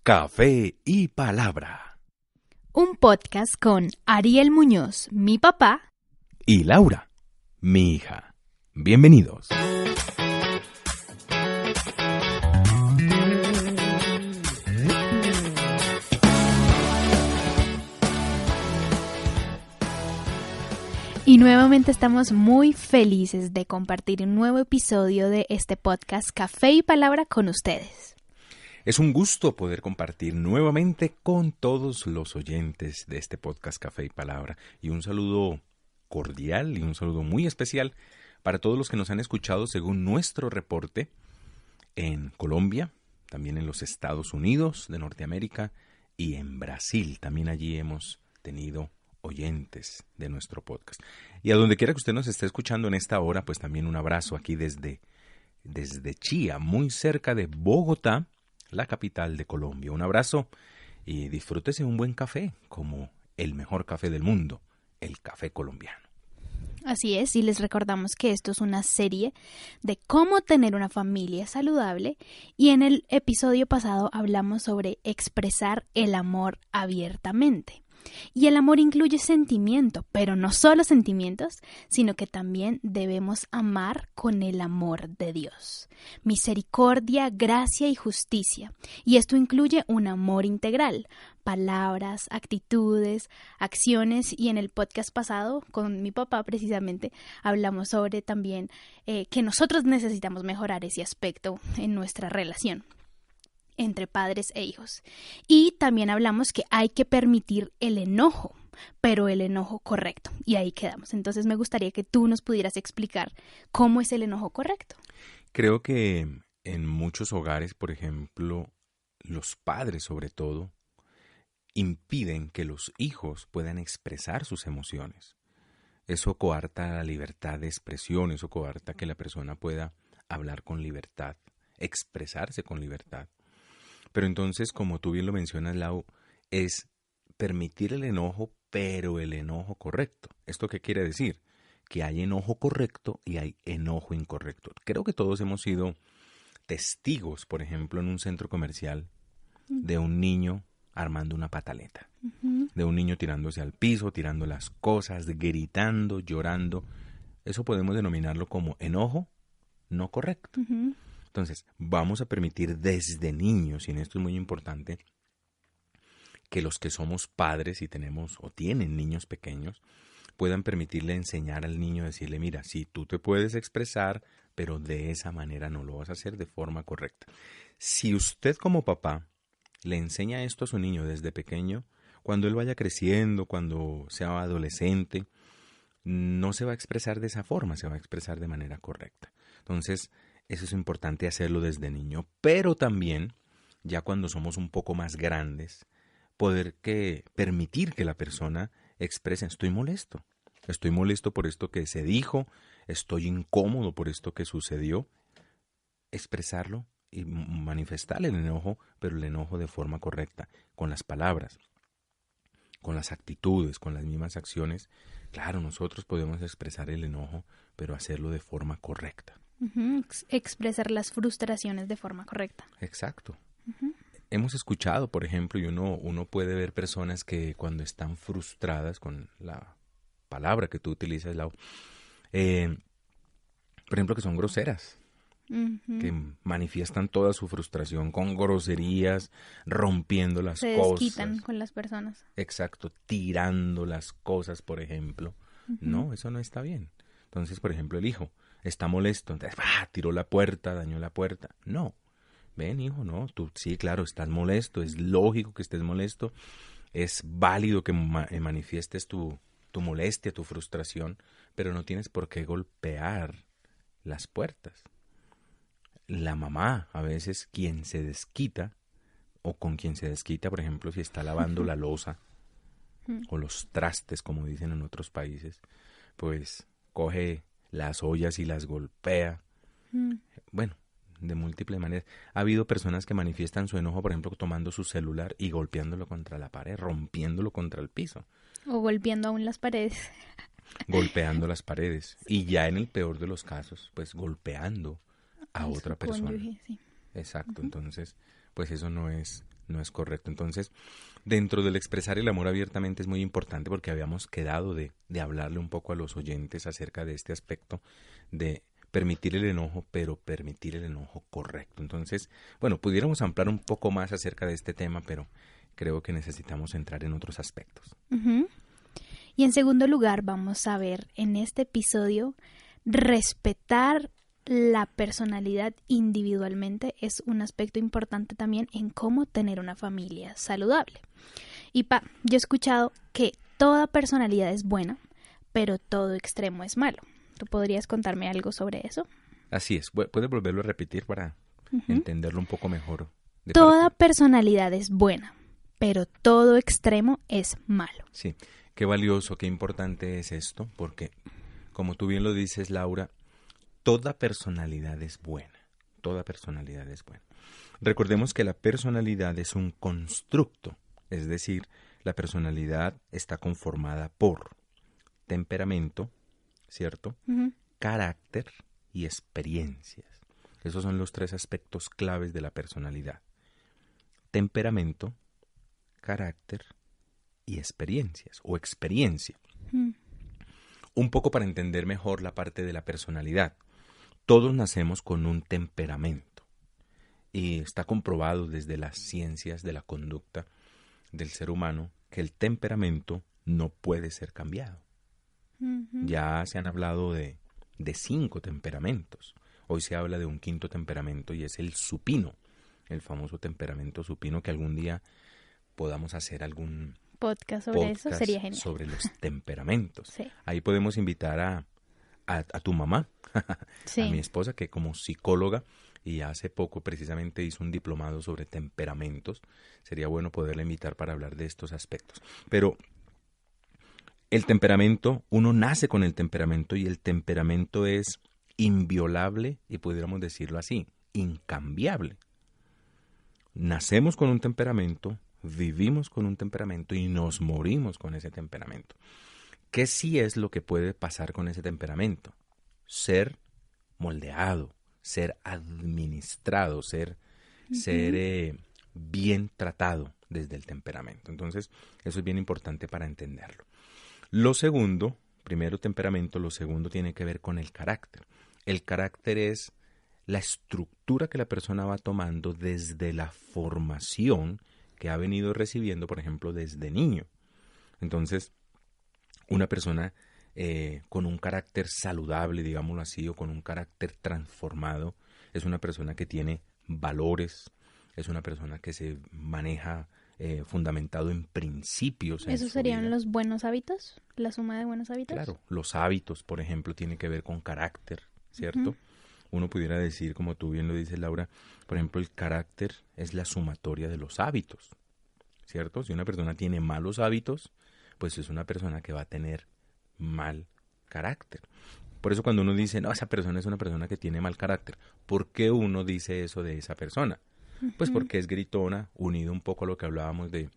Café y Palabra. Un podcast con Ariel Muñoz, mi papá, Y Laura, mi hija. Bienvenidos. y nuevamente estamos muy felices de compartir un nuevo episodio de este podcast Café y Palabra con ustedes. Es un gusto poder compartir nuevamente con todos los oyentes de este podcast Café y Palabra. Y un saludo cordial y un saludo muy especial para todos los que nos han escuchado según nuestro reporte en Colombia, también en los Estados Unidos de Norteamérica y en Brasil. También allí hemos tenido oyentes de nuestro podcast. Y a donde quiera que usted nos esté escuchando en esta hora, pues también un abrazo aquí desde Chía, muy cerca de Bogotá, la capital de Colombia. Un abrazo y disfrútese un buen café, como el mejor café del mundo, el café colombiano. Así es, y les recordamos que esto es una serie de cómo tener una familia saludable y en el episodio pasado hablamos sobre expresar el amor abiertamente. Y el amor incluye sentimiento, pero no solo sentimientos, sino que también debemos amar con el amor de Dios. Misericordia, gracia y justicia. Y esto incluye un amor integral, palabras, actitudes, acciones. Y en el podcast pasado, con mi papá precisamente, hablamos sobre también que nosotros necesitamos mejorar ese aspecto en nuestra relación entre padres e hijos. Y también hablamos que hay que permitir el enojo, pero el enojo correcto. Y ahí quedamos. Entonces me gustaría que tú nos pudieras explicar cómo es el enojo correcto. Creo que en muchos hogares, por ejemplo, los padres sobre todo, impiden que los hijos puedan expresar sus emociones. Eso coarta la libertad de expresión, eso coarta que la persona pueda hablar con libertad, expresarse con libertad. Pero entonces, como tú bien lo mencionas, Lau, es permitir el enojo, pero el enojo correcto. ¿Esto qué quiere decir? Que hay enojo correcto y hay enojo incorrecto. Creo que todos hemos sido testigos, por ejemplo, en un centro comercial, de un niño armando una pataleta, de un niño tirándose al piso, tirando las cosas, gritando, llorando. Eso podemos denominarlo como enojo no correcto. Entonces, vamos a permitir desde niños, y en esto es muy importante, que los que somos padres y tenemos o tienen niños pequeños, puedan permitirle enseñar al niño, decirle, mira, sí, tú te puedes expresar, pero de esa manera no lo vas a hacer de forma correcta. Si usted como papá le enseña esto a su niño desde pequeño, cuando él vaya creciendo, cuando sea adolescente, no se va a expresar de esa forma, se va a expresar de manera correcta. Entonces, eso es importante hacerlo desde niño, pero también, ya cuando somos un poco más grandes, permitir que la persona exprese, estoy molesto por esto que se dijo, estoy incómodo por esto que sucedió, expresarlo y manifestar el enojo, pero el enojo de forma correcta, con las palabras, con las actitudes, con las mismas acciones. Claro, nosotros podemos expresar el enojo, pero hacerlo de forma correcta. Expresar las frustraciones de forma correcta. Exacto. Hemos escuchado, por ejemplo, y uno puede ver personas que cuando están frustradas con la palabra que tú utilizas, Lau, por ejemplo, que son groseras, que manifiestan toda su frustración con groserías, rompiendo las cosas. Se desquitan con las personas. Exacto, tirando las cosas, por ejemplo. No, eso no está bien. Entonces, por ejemplo, el hijo está molesto, entonces tiró la puerta, dañó la puerta. No, ven hijo, no, tú sí, claro, estás molesto, es lógico que estés molesto, es válido que manifiestes tu molestia, tu frustración, pero no tienes por qué golpear las puertas. La mamá, a veces, quien se desquita, o con quien se desquita, por ejemplo, si está lavando la loza, o los trastes, como dicen en otros países, pues coge las ollas y las golpea. Bueno, de múltiples maneras. Ha habido personas que manifiestan su enojo, por ejemplo, tomando su celular y golpeándolo contra la pared, rompiéndolo contra el piso. O golpeando aún las paredes. Golpeando las paredes. Y ya en el peor de los casos, pues golpeando a otra persona. Cónyuge, sí. Exacto. Entonces, pues eso no es no es correcto. Entonces, dentro del expresar el amor abiertamente es muy importante porque habíamos quedado de hablarle un poco a los oyentes acerca de este aspecto de permitir el enojo, pero permitir el enojo correcto. Entonces, bueno, pudiéramos ampliar un poco más acerca de este tema, pero creo que necesitamos entrar en otros aspectos. Uh-huh. Y en segundo lugar, vamos a ver en este episodio, respetar la personalidad individualmente es un aspecto importante también en cómo tener una familia saludable. Y yo he escuchado que toda personalidad es buena, pero todo extremo es malo. ¿Tú podrías contarme algo sobre eso? Así es. ¿Puedes volverlo a repetir para entenderlo un poco mejor? Toda personalidad es buena, pero todo extremo es malo. Sí. Qué valioso, qué importante es esto, porque como tú bien lo dices, Laura, toda personalidad es buena. Toda personalidad es buena. Recordemos que la personalidad es un constructo, es decir, la personalidad está conformada por temperamento, ¿cierto? Uh-huh. Carácter y experiencias. Esos son los tres aspectos claves de la personalidad. Temperamento, carácter y experiencias o experiencia. Un poco para entender mejor la parte de la personalidad. Todos nacemos con un temperamento y está comprobado desde las ciencias de la conducta del ser humano que el temperamento no puede ser cambiado. Ya se han hablado de 5 temperamentos. Hoy se habla de un 5º temperamento y es el supino, el famoso temperamento supino, que algún día podamos hacer algún podcast sobre eso, sería genial. Sobre los temperamentos. Sí. Ahí podemos invitar a tu mamá, sí. A mi esposa, que como psicóloga y hace poco precisamente hizo un diplomado sobre temperamentos. Sería bueno poderla invitar para hablar de estos aspectos. Pero el temperamento, uno nace con el temperamento y el temperamento es inviolable y pudiéramos decirlo así, incambiable. Nacemos con un temperamento, vivimos con un temperamento y nos morimos con ese temperamento. ¿Qué sí es lo que puede pasar con ese temperamento? Ser moldeado, ser administrado, ser bien tratado desde el temperamento. Entonces, eso es bien importante para entenderlo. Lo segundo, primero temperamento, lo segundo tiene que ver con el carácter. El carácter es la estructura que la persona va tomando desde la formación que ha venido recibiendo, por ejemplo, desde niño. Entonces, una persona con un carácter saludable, digámoslo así, o con un carácter transformado, es una persona que tiene valores, es una persona que se maneja fundamentado en principios. ¿Esos serían los buenos hábitos? ¿La suma de buenos hábitos? Claro, los hábitos, por ejemplo, tienen que ver con carácter, ¿cierto? Uno pudiera decir, como tú bien lo dices, Laura, por ejemplo, el carácter es la sumatoria de los hábitos, ¿cierto? Si una persona tiene malos hábitos, pues es una persona que va a tener mal carácter. Por eso cuando uno dice, no, esa persona es una persona que tiene mal carácter, ¿por qué uno dice eso de esa persona? Pues porque es gritona, unido un poco a lo que hablábamos de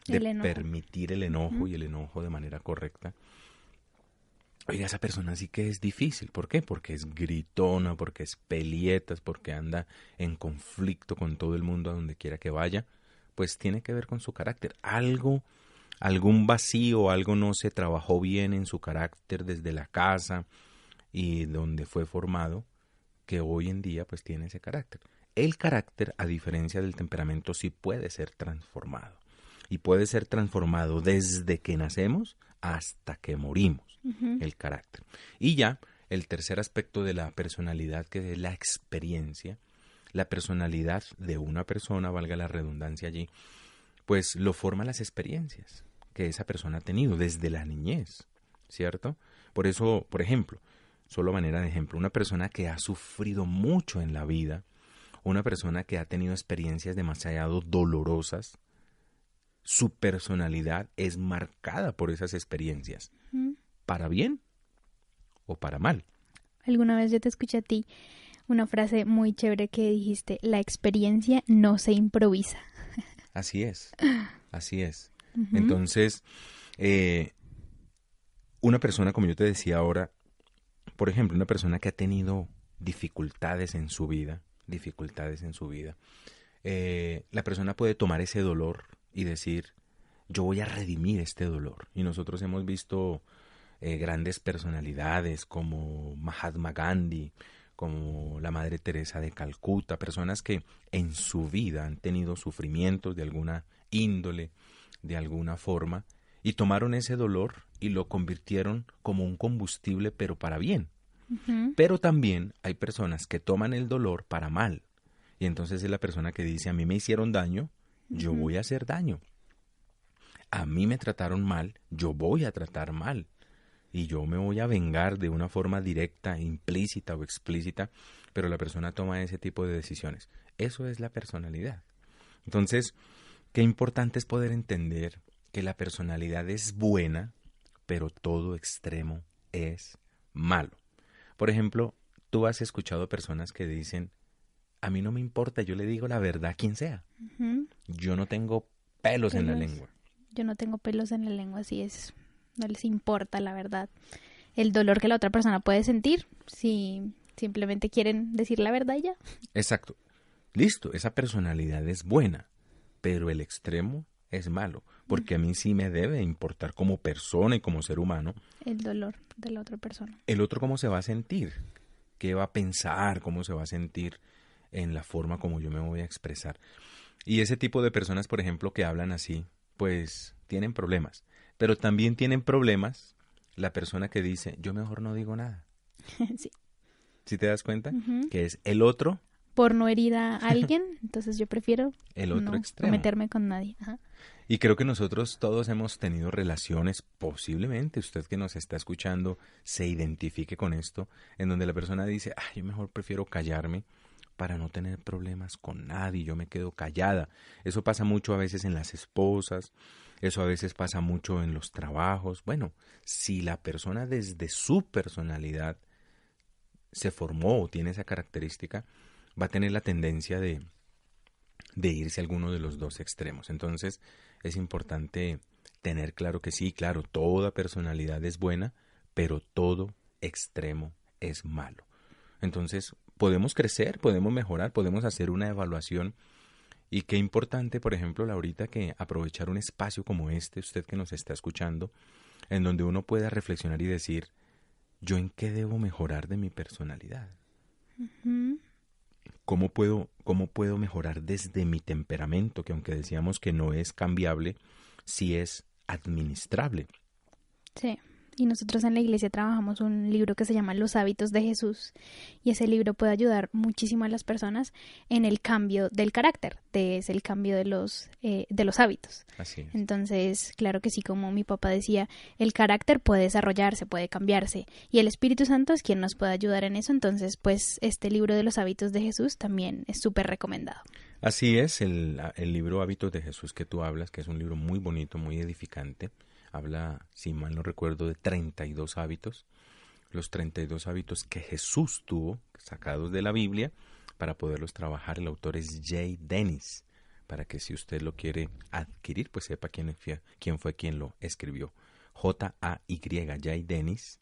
permitir el enojo y el enojo de manera correcta. Oiga, esa persona sí que es difícil. ¿Por qué? Porque es gritona, porque es pelietas, porque anda en conflicto con todo el mundo a donde quiera que vaya. Pues tiene que ver con su carácter. Algún vacío, algo no se trabajó bien en su carácter desde la casa y donde fue formado, que hoy en día pues tiene ese carácter. El carácter, a diferencia del temperamento, sí puede ser transformado. Y puede ser transformado desde que nacemos hasta que morimos, el carácter. Y ya, el tercer aspecto de la personalidad, que es la experiencia, la personalidad de una persona, valga la redundancia allí, pues lo forman las experiencias que esa persona ha tenido desde la niñez, ¿cierto? Por eso, por ejemplo, solo manera de ejemplo, una persona que ha sufrido mucho en la vida, una persona que ha tenido experiencias demasiado dolorosas, su personalidad es marcada por esas experiencias, para bien o para mal. Alguna vez yo te escuché a ti una frase muy chévere que dijiste, la experiencia no se improvisa. Así es, así es. Entonces, una persona, como yo te decía ahora, por ejemplo, una persona que ha tenido dificultades en su vida, la persona puede tomar ese dolor y decir, yo voy a redimir este dolor. Y nosotros hemos visto grandes personalidades como Mahatma Gandhi, como la Madre Teresa de Calcuta, personas que en su vida han tenido sufrimientos de alguna índole, de alguna forma, y tomaron ese dolor y lo convirtieron como un combustible, pero para bien. Ujú. Pero también hay personas que toman el dolor para mal. Y entonces es la persona que dice, a mí me hicieron daño, yo voy a hacer daño. A mí me trataron mal, yo voy a tratar mal. Y yo me voy a vengar de una forma directa, implícita o explícita, pero la persona toma ese tipo de decisiones. Eso es la personalidad. Entonces, qué importante es poder entender que la personalidad es buena, pero todo extremo es malo. Por ejemplo, tú has escuchado personas que dicen, a mí no me importa, yo le digo la verdad a quien sea. Ujú. Yo no tengo pelos en la Pelos. lengua. Yo no tengo pelos en la lengua, así es. No les importa, la verdad, el dolor que la otra persona puede sentir si simplemente quieren decir la verdad y ya. Exacto. Listo, esa personalidad es buena, pero el extremo es malo, porque a mí sí me debe importar como persona y como ser humano El dolor de la otra persona. el otro cómo se va a sentir, qué va a pensar, cómo se va a sentir en la forma como yo me voy a expresar. Y ese tipo de personas, por ejemplo, que hablan así, pues tienen problemas, pero también tienen problemas la persona que dice, yo mejor no digo nada. Sí. ¿Sí te das cuenta? Ujú. Que es el otro Por no herir a alguien, entonces yo prefiero el otro no extremo. meterme con nadie. Ajá. Y creo que nosotros todos hemos tenido relaciones, posiblemente usted que nos está escuchando se identifique con esto, en donde la persona dice, yo mejor prefiero callarme para no tener problemas con nadie, yo me quedo callada. Eso pasa mucho a veces en las esposas, eso a veces pasa mucho en los trabajos. Bueno, si la persona desde su personalidad se formó o tiene esa característica, va a tener la tendencia de irse a alguno de los dos extremos. Entonces es importante tener claro que sí, claro, toda personalidad es buena, pero todo extremo es malo. Entonces podemos crecer, podemos mejorar, podemos hacer una evaluación. Y qué importante, por ejemplo, Laurita, que aprovechar un espacio como este, usted que nos está escuchando, en donde uno pueda reflexionar y decir, ¿yo en qué debo mejorar de mi personalidad? Ujú. ¿Cómo puedo mejorar desde mi temperamento, que aunque decíamos que no es cambiable, sí es administrable? Sí. Y nosotros en la iglesia trabajamos un libro que se llama Los hábitos de Jesús. Y ese libro puede ayudar muchísimo a las personas en el cambio del carácter, es el cambio de los hábitos. Así es. Entonces, claro que sí, como mi papá decía, el carácter puede desarrollarse, puede cambiarse. Y el Espíritu Santo es quien nos puede ayudar en eso. Entonces, pues este libro de los hábitos de Jesús también es súper recomendado. Así es, el libro Hábitos de Jesús que tú hablas, que es un libro muy bonito, muy edificante. Habla, si mal no recuerdo, de 32 hábitos, los 32 hábitos que Jesús tuvo, sacados de la Biblia, para poderlos trabajar. El autor es Jay Dennis, para que si usted lo quiere adquirir, pues sepa quién fue quien lo escribió. Jay, Jay Dennis,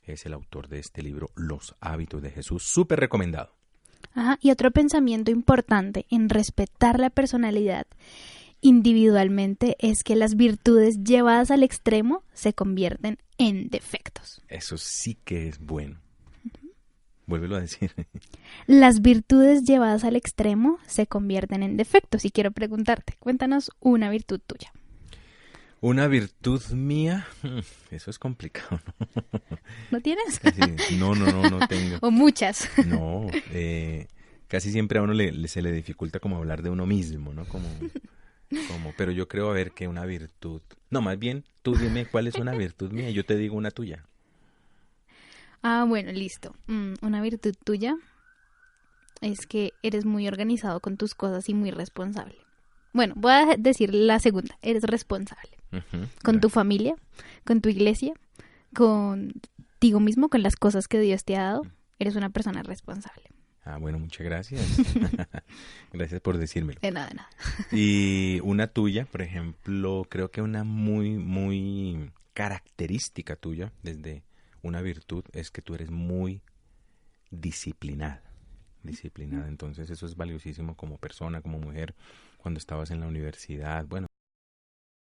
es el autor de este libro, Los hábitos de Jesús, súper recomendado. Ajá. Y otro pensamiento importante en respetar la personalidad individualmente es que las virtudes llevadas al extremo se convierten en defectos. Eso sí que es bueno. Vuélvelo a decir. Las virtudes llevadas al extremo se convierten en defectos. Y quiero preguntarte, cuéntanos una virtud tuya. Una virtud mía, eso es complicado, ¿no? ¿No tienes? No tengo. ¿O muchas? No, casi siempre a uno se le dificulta como hablar de uno mismo, ¿no? Pero yo creo, a ver, que una virtud. No, más bien, tú dime cuál es una virtud mía y yo te digo una tuya. Bueno, listo. Una virtud tuya es que eres muy organizado con tus cosas y muy responsable. Bueno, voy a decir la segunda. Eres responsable. Uh-huh. Con tu familia, con tu iglesia, contigo mismo, con las cosas que Dios te ha dado. Eres una persona responsable. Bueno, muchas gracias. Gracias por decírmelo. De nada. Y una tuya, por ejemplo, creo que una muy, muy característica tuya, desde una virtud, es que tú eres muy disciplinada. disciplinada. Entonces eso es valiosísimo como persona, como mujer, cuando estabas en la universidad. Bueno,